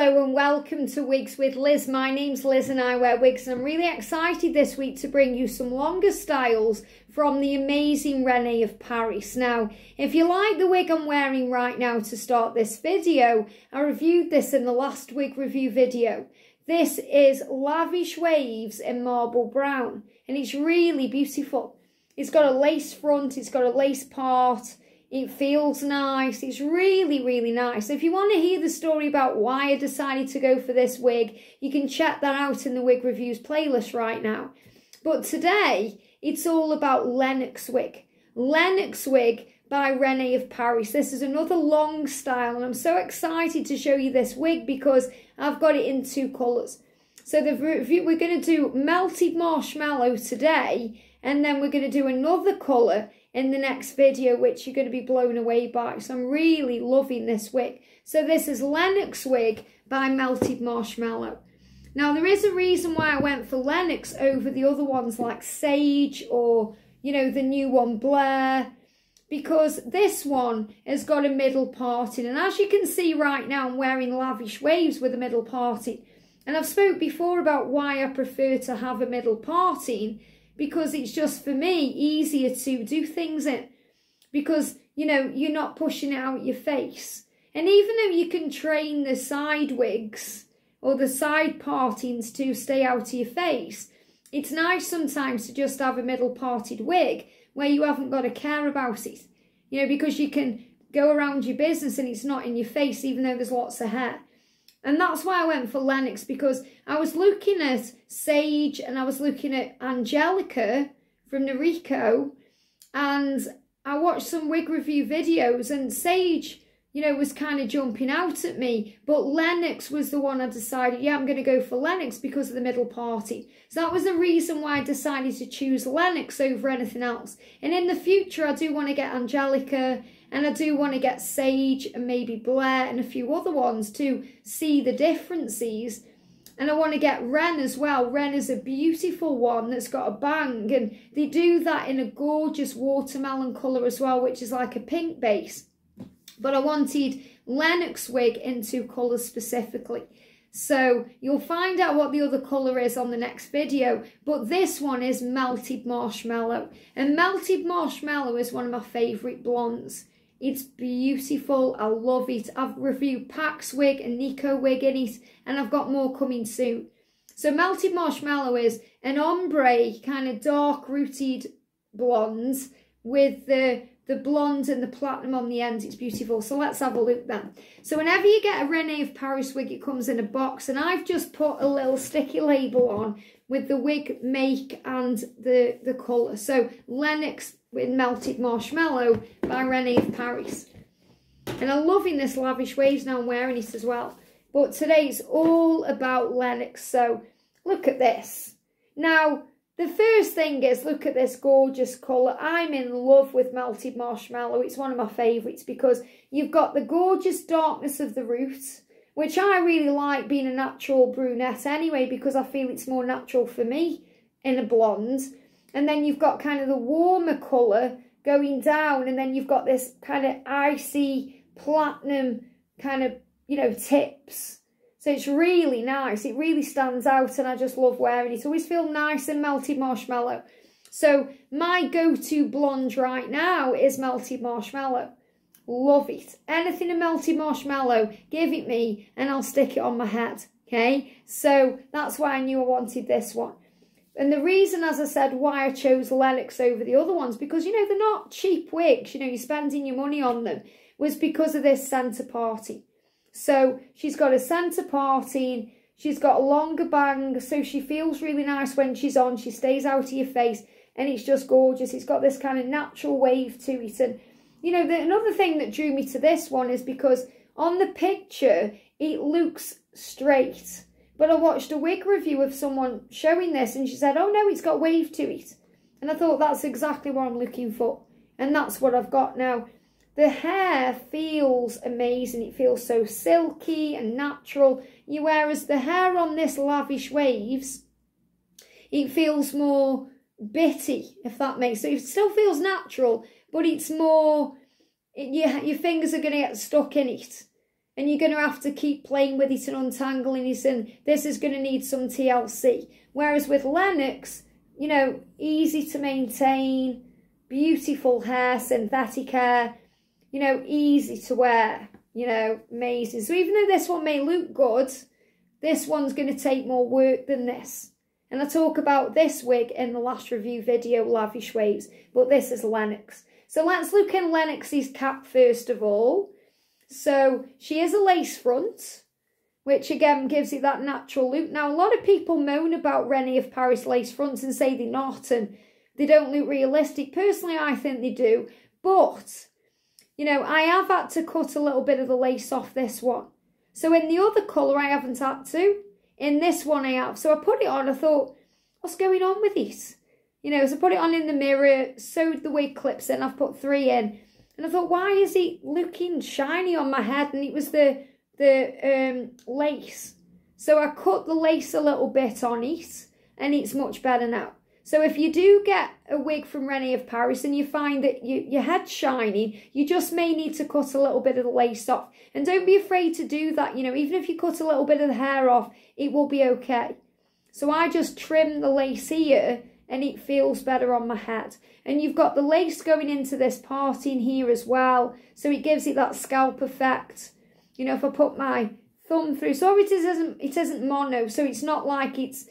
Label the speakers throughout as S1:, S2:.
S1: Hello and welcome to Wigs with Liz. My name's Liz and I wear wigs, and I'm really excited this week to bring you some longer styles from the amazing Rene of Paris. Now, if you like the wig I'm wearing right now to start this video, I reviewed this in the last wig review video. This is Lavish Waves in Marble Brown, and it's really beautiful. It's got a lace front, it's got a lace part. It feels nice. It's really, really nice. If you want to hear the story about why I decided to go for this wig, you can check that out in the wig reviews playlist right now. But today, it's all about Lennox Wig. Lennox Wig by Rene of Paris. This is another long style, and I'm so excited to show you this wig because I've got it in two colours. So we're going to do Melted Marshmallow today, and then we're going to do another colour in the next video, which you're going to be blown away by. So I'm really loving this wig. So this is Lennox Wig by Melted Marshmallow. Now, there is a reason why I went for Lennox over the other ones like Sage or, you know, the new one, Blair, because this one has got a middle parting. And as you can see right now, I'm wearing Lavish Waves with a middle parting. And I've spoke before about why I prefer to have a middle parting, because it's just, for me, easier to do things in. Because, you know, you're not pushing it out your face. And even though you can train the side wigs or the side partings to stay out of your face, it's nice sometimes to just have a middle parted wig where you haven't got to care about it. You know, because you can go around your business and it's not in your face, even though there's lots of hair. And that's why I went for Lennox, because I was looking at Sage and I was looking at Angelica from Noriko, and I watched some wig review videos, and Sage, you know, was kind of jumping out at me, but Lennox was the one I decided, yeah, I'm going to go for Lennox because of the middle party. So that was the reason why I decided to choose Lennox over anything else. And in the future, I do want to get Angelica, and I do want to get Sage and maybe Blair and a few other ones to see the differences. And I want to get Ren as well. Ren is a beautiful one that's got a bang. And they do that in a gorgeous watermelon colour as well, which is like a pink base. But I wanted Lennox Wig in two colours specifically. So you'll find out what the other colour is on the next video. But this one is Melted Marshmallow. And Melted Marshmallow is one of my favourite blondes. It's beautiful. I love it. I've reviewed Pax Wig and Nico Wig in it, and I've got more coming soon. So Melted Marshmallow is an ombre, kind of dark rooted blonde with the blonde and the platinum on the end. It's beautiful. So let's have a look then. So whenever you get a Rene of Paris wig, it comes in a box, and I've just put a little sticky label on with the wig make and the colour. So Lennox with Melted Marshmallow by Rene of Paris. And I'm loving this Lavish Waves now. I'm wearing it as well. But today's all about Lennox. So look at this. Now, the first thing is, look at this gorgeous colour. I'm in love with Melted Marshmallow. It's one of my favourites because you've got the gorgeous darkness of the roots, which I really like, being a natural brunette anyway, because I feel it's more natural for me in a blonde. And then you've got kind of the warmer colour going down, and then you've got this kind of icy platinum kind of, you know, tips. So it's really nice. It really stands out, and I just love wearing it. Always feel nice and Melted Marshmallow. So my go-to blonde right now is Melted Marshmallow. Love it. Anything in Melted Marshmallow, give it me, and I'll stick it on my head. Okay? So that's why I knew I wanted this one. And the reason, as I said, why I chose Lennox over the other ones, because, you know, they're not cheap wigs. You know, you're spending your money on them, was because of this centre parting. So she's got a centre parting, she's got a longer bang, so she feels really nice when she's on. She stays out of your face, and it's just gorgeous. It's got this kind of natural wave to it. And, you know, another thing that drew me to this one is because on the picture, it looks straight. But I watched a wig review of someone showing this, and she said, oh no, it's got wave to it. And I thought, that's exactly what I'm looking for. And that's what I've got now. The hair feels amazing. It feels so silky and natural. Whereas the hair on this Lavish Waves, it feels more bitty, if that makes sense. It still feels natural, but it's more, your fingers are going to get stuck in it. and you're going to have to keep playing with it and untangling it, and this is going to need some TLC. Whereas with Lennox, you know, easy to maintain, beautiful hair, synthetic hair, you know, easy to wear, you know, amazing. So even though this one may look good, this one's going to take more work than this. And I talk about this wig in the last review video, Lavish Waves, but this is Lennox. So let's look in Lennox's cap first of all. So she is a lace front, which again gives it that natural look. Now, a lot of people moan about Rene Of Paris lace fronts and say they're not and they don't look realistic. Personally, I think they do. But, you know, I have had to cut a little bit of the lace off this one. So in the other colour, I haven't had to. In this one, I have. So I put it on. I thought, what's going on with this? You know, so I put it on in the mirror, sewed the wig clips in. I've put 3 in. And I thought, why is it looking shiny on my head? And it was the lace. So I cut the lace a little bit on it, and it's much better now. So if you do get a wig from Rene Of Paris and you find that your head's shiny, you just may need to cut a little bit of the lace off. And don't be afraid to do that. You know, even if you cut a little bit of the hair off, it will be okay. So I just trim the lace here and it feels better on my head. And you've got the lace going into this parting here as well. So it gives it that scalp effect. You know, if I put my thumb through, so it isn't mono, so it's not like it's,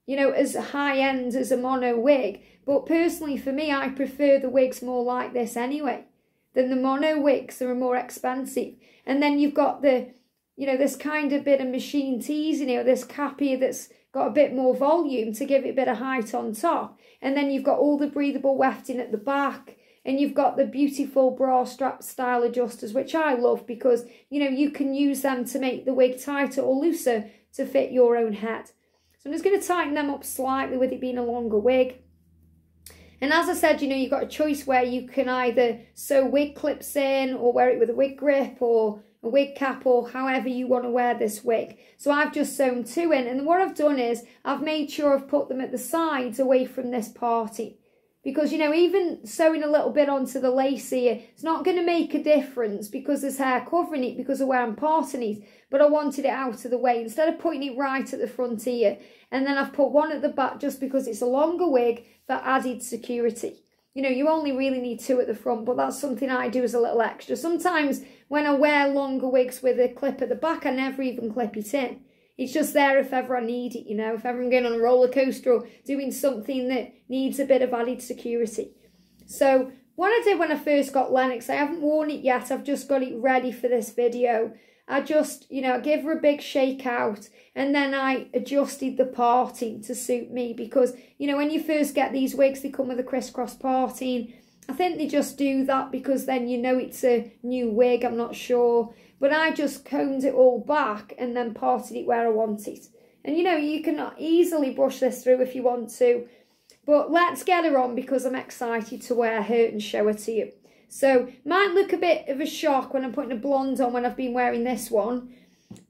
S1: you know, as high end as a mono wig. But personally for me, I prefer the wigs more like this anyway than the mono wigs. They're more expensive. And then you've got the, you know, this kind of bit of machine teasing, you know, this cap here that's got a bit more volume to give it a bit of height on top. And then you've got all the breathable wefting at the back. And you've got the beautiful bra strap style adjusters, which I love because, you know, you can use them to make the wig tighter or looser to fit your own head. So I'm just going to tighten them up slightly with it being a longer wig. And as I said, you know, you've got a choice where you can either sew wig clips in or wear it with a wig grip or a wig cap or however you want to wear this wig. So I've just sewn 2 in. And what I've done is I've made sure I've put them at the sides away from this parting. Because, you know, even sewing a little bit onto the lace here, it's not going to make a difference because there's hair covering it because of where I'm parting it. But I wanted it out of the way instead of putting it right at the front here. And then I've put 1 at the back just because it's a longer wig for added security. You know, you only really need 2 at the front, but that's something I do as a little extra. Sometimes when I wear longer wigs with a clip at the back, I never even clip it in. It's just there if ever I need it, you know, if ever I'm going on a roller coaster or doing something that needs a bit of added security. So what I did when I first got Lennox, I haven't worn it yet, I've just got it ready for this video. I just, you know, I gave her a big shake out and then I adjusted the parting to suit me because, you know, when you first get these wigs, they come with a crisscross parting. I think they just do that because then you know it's a new wig, I'm not sure. But I just combed it all back and then parted it where I want it. And, you know, you can easily brush this through if you want to. But let's get her on because I'm excited to wear her and show her to you. So, might look a bit of a shock when I'm putting a blonde on when I've been wearing this one.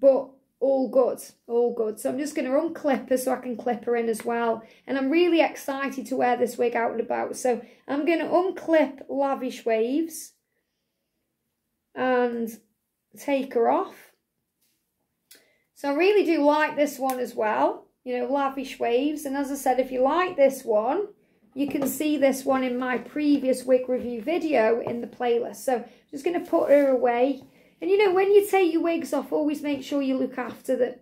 S1: But all good, all good. So I'm just going to unclip her so I can clip her in as well. And I'm really excited to wear this wig out and about. So I'm going to unclip Lavish Waves and take her off. So I really do like this one as well, you know, Lavish Waves. And as I said, if you like this one, you can see this one in my previous wig review video in the playlist. So I'm just going to put her away. And you know, when you take your wigs off, always make sure you look after them.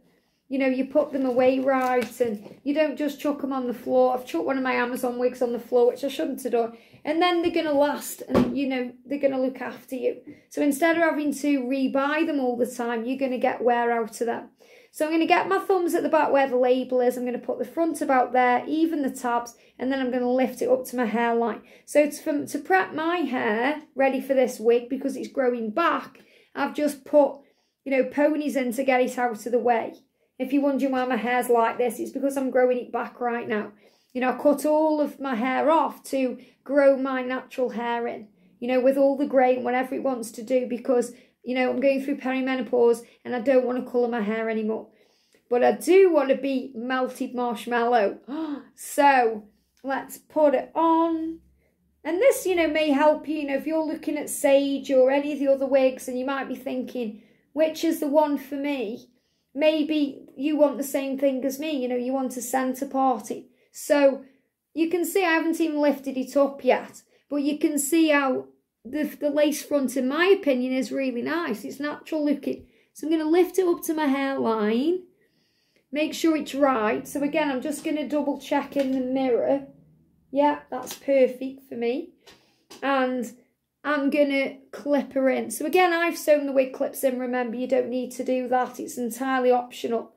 S1: You know, you put them away right and you don't just chuck them on the floor. I've chucked one of my Amazon wigs on the floor, which I shouldn't have done. And then they're going to last and, you know, they're going to look after you. So instead of having to rebuy them all the time, you're going to get wear out of them. So I'm going to get my thumbs at the back where the label is. I'm going to put the front about there, even the tabs, and then I'm going to lift it up to my hairline. So to prep my hair ready for this wig, because it's growing back, I've just put, you know, ponies in to get it out of the way. If you're wondering why my hair's like this, it's because I'm growing it back right now. You know, I cut all of my hair off to grow my natural hair in, you know, with all the grey and whatever it wants to do because, you know, I'm going through perimenopause and I don't want to colour my hair anymore. But I do want to be melted marshmallow. So let's put it on. And this, you know, may help you, you know, if you're looking at Sage or any of the other wigs and you might be thinking, which is the one for me. Maybe you want the same thing as me, you know, you want a centre parting. So you can see I haven't even lifted it up yet, but you can see how the lace front, in my opinion, is really nice. It's natural looking. So I'm going to lift it up to my hairline, make sure it's right. So again, I'm just going to double check in the mirror. Yeah, that's perfect for me. And I'm going to clip her in. So again, I've sewn the wig clips in. Remember, you don't need to do that. It's entirely optional.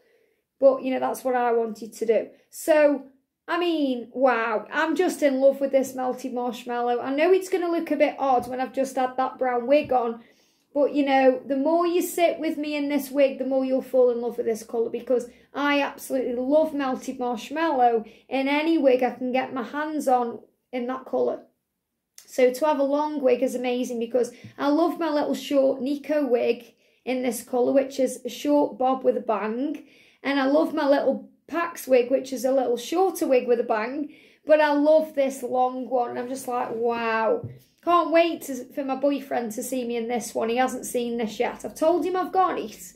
S1: But, you know, that's what I wanted to do. So, I mean, wow. I'm just in love with this melted marshmallow. I know it's going to look a bit odd when I've just had that brown wig on. But, you know, the more you sit with me in this wig, the more you'll fall in love with this colour. Because I absolutely love melted marshmallow in any wig I can get my hands on in that colour. So to have a long wig is amazing because I love my little short Nico wig in this colour, which is a short bob with a bang. And I love my little Pax wig, which is a little shorter wig with a bang. But I love this long one. I'm just like, wow. Can't wait for my boyfriend to see me in this one. He hasn't seen this yet. I've told him I've got it.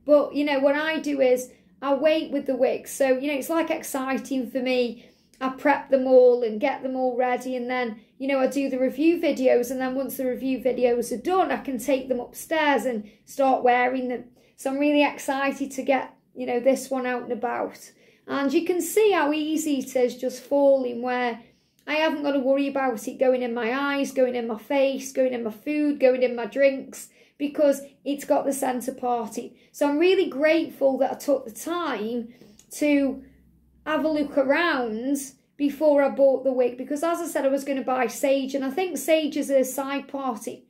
S1: But, you know, what I do is I wait with the wigs. So, you know, it's like exciting for me. I prep them all and get them all ready, and then, you know, I do the review videos, and then once the review videos are done, I can take them upstairs and start wearing them. So I'm really excited to get, you know, this one out and about. And you can see how easy it is just falling, where I haven't got to worry about it going in my eyes, going in my face, going in my food, going in my drinks, because it's got the centre parting. So I'm really grateful that I took the time to have a look around before I bought the wig, because as I said, I was going to buy sage, and I think sage is a side parting.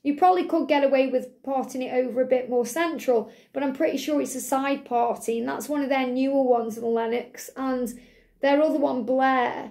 S1: You probably could get away with parting it over a bit more central, but I'm pretty sure it's a side parting. That's one of their newer ones, the Lennox, and their other one, Blair,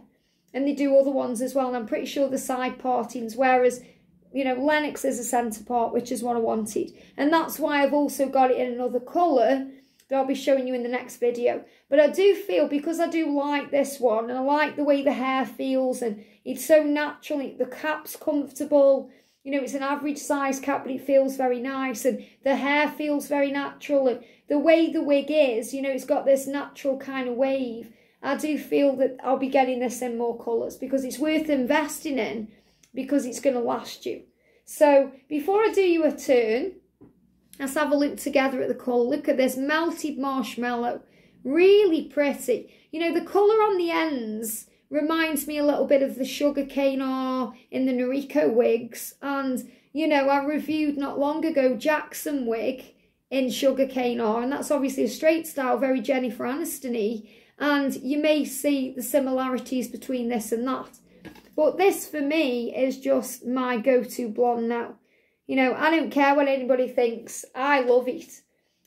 S1: and they do other ones as well, and I'm pretty sure the side partings, whereas, you know, Lennox is a centre part, which is what I wanted. And that's why I've also got it in another colour that I'll be showing you in the next video. But I do feel, because I do like this one, and I like the way the hair feels, and it's so natural, the cap's comfortable, you know, it's an average size cap, but it feels very nice, and the hair feels very natural, and the way the wig is, you know, it's got this natural kind of wave. I do feel that I'll be getting this in more colours, because it's worth investing in, because it's going to last you. So before I do you a turn, let's have a look together at the colour. Look at this melted marshmallow. Really pretty. You know, the colour on the ends reminds me a little bit of the sugarcane R in the Noriko wigs. And, you know, I reviewed not long ago Jackson wig in sugarcane R. And that's obviously a straight style, very Jennifer Aniston-y. And you may see the similarities between this and that. But this, for me, is just my go-to blonde now. You know, I don't care what anybody thinks. I love it.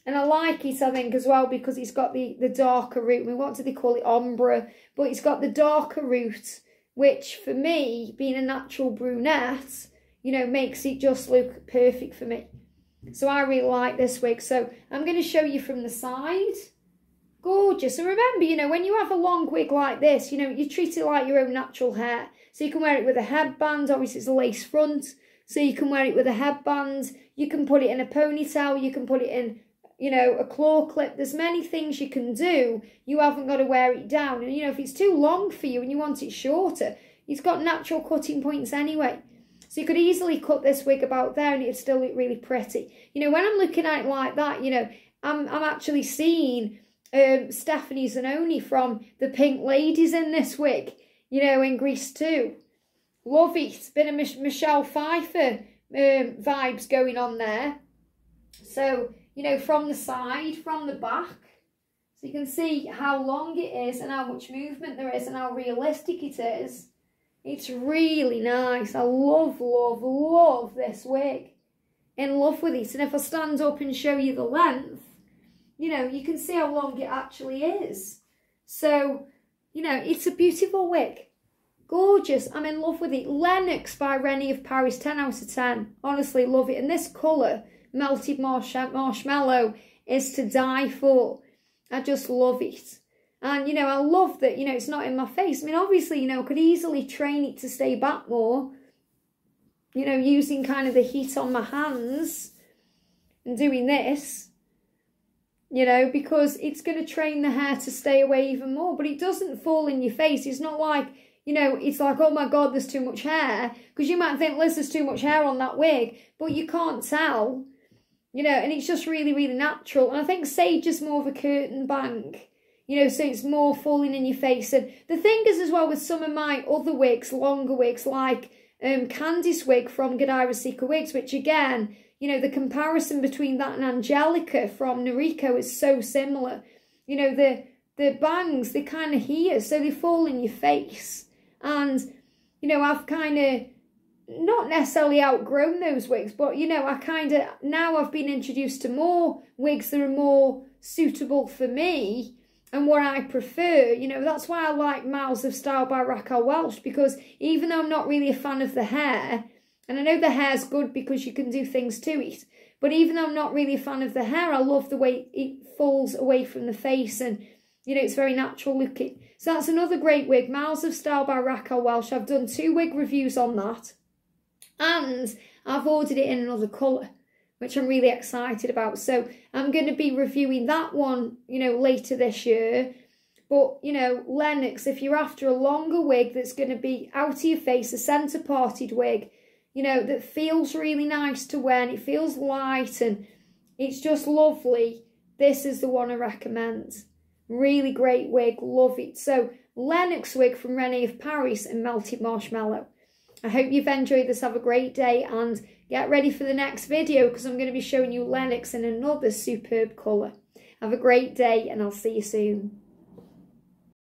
S1: And I like it, I think, as well, because it's got the darker root. I mean, what do they call it? Ombre. But it's got the darker root, which, for me, being a natural brunette, you know, makes it just look perfect for me. So I really like this wig. So I'm going to show you from the side. Gorgeous. And remember, you know, when you have a long wig like this, you know, you treat it like your own natural hair. So you can wear it with a headband. Obviously, it's a lace front. So you can wear it with a headband. You can put it in a ponytail. You can put it in, you know, a claw clip. There's many things you can do. You haven't got to wear it down. And, you know, if it's too long for you and you want it shorter, it's got natural cutting points anyway. So you could easily cut this wig about there and it'd still look really pretty. You know, when I'm looking at it like that, you know, I'm actually seeing Stephanie Zanoni from the Pink Ladies in this wig, you know, in Grease 2. Love it. Bit of Michelle Pfeiffer vibes going on there. So, you know, from the side, from the back. So you can see how long it is and how much movement there is and how realistic it is. It's really nice. I love, love, love this wig. In love with it. And if I stand up and show you the length, you know, you can see how long it actually is. So, you know, it's a beautiful wig. Gorgeous. I'm in love with it. Lennox by Rene Of Paris, 10 out of 10. Honestly, love it. And this colour, melted marshmallow, is to die for. I just love it. And, you know, I love that, you know, it's not in my face. I mean, obviously, you know, I could easily train it to stay back more, you know, using kind of the heat on my hands. and doing this, you know, because it's going to train the hair to stay away even more. But it doesn't fall in your face. It's not like, you know, it's like, oh my God, there's too much hair. Because you might think, Liz, there's too much hair on that wig. But you can't tell, you know, and it's just really, really natural. And I think Sage is more of a curtain bang, you know, so it's more falling in your face. And the thing is as well with some of my other wigs, longer wigs, like Candice wig from Godiva Seeker Wigs, which again, you know, the comparison between that and Angelica from Noriko is so similar. You know, the bangs, they're kind of here, so they fall in your face. And, you know, I've kind of not necessarily outgrown those wigs, but, you know, I kind of, now I've been introduced to more wigs that are more suitable for me and what I prefer. You know, that's why I like Miles of Style by Raquel Welch, because even though I'm not really a fan of the hair, and I know the hair's good because you can do things to it, but even though I'm not really a fan of the hair, I love the way it falls away from the face, and, you know, it's very natural looking. So that's another great wig, Miles of Style by Raquel Welch. I've done 2 wig reviews on that, and I've ordered it in another colour, which I'm really excited about. So I'm going to be reviewing that one, you know, later this year. But, you know, Lennox, if you're after a longer wig that's going to be out of your face, a centre parted wig, you know, that feels really nice to wear and it feels light and it's just lovely, this is the one I recommend. Really great wig, love it. So Lennox wig from Rene Of Paris and Melted Marshmallow. I hope you've enjoyed this. Have a great day and get ready for the next video because I'm going to be showing you Lennox in another superb colour. Have a great day and I'll see you soon.